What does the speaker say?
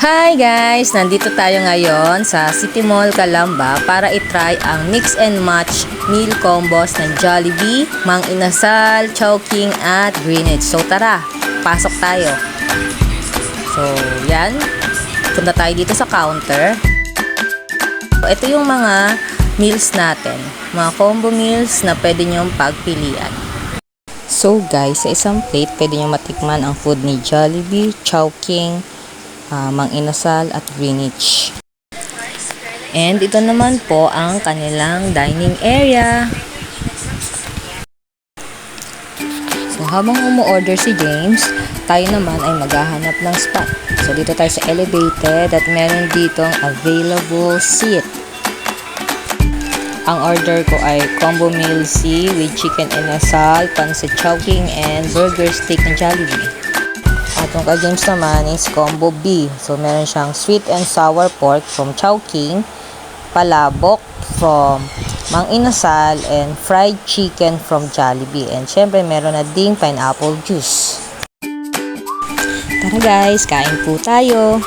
Hi guys! Nandito tayo ngayon sa City Mall, Calamba para itry ang mix and match meal combos ng Jollibee, Mang Inasal, Chowking at Greenwich. So tara, pasok tayo. So yan, punta tayo dito sa counter. Ito yung mga meals natin, mga combo meals na pwede nyong pagpilian. So guys, sa isang plate pwede nyo matikman ang food ni Jollibee, Chowking, Mang Inasal at Greenwich. And ito naman po ang kanilang dining area. So habang umu-order si James, tayo naman ay maghahanap ng spot. So dito tayo sa elevated at meron ditong available seat. Ang order ko ay combo meal C with chicken inasal, pancit chowking, and burger steak ng Jollibee. At yung kay James naman is combo B. So, meron siyang sweet and sour pork from Chowking, palabok from Mang Inasal, and fried chicken from Jollibee. And syempre, meron na ding pineapple juice. Tara guys, kain po tayo!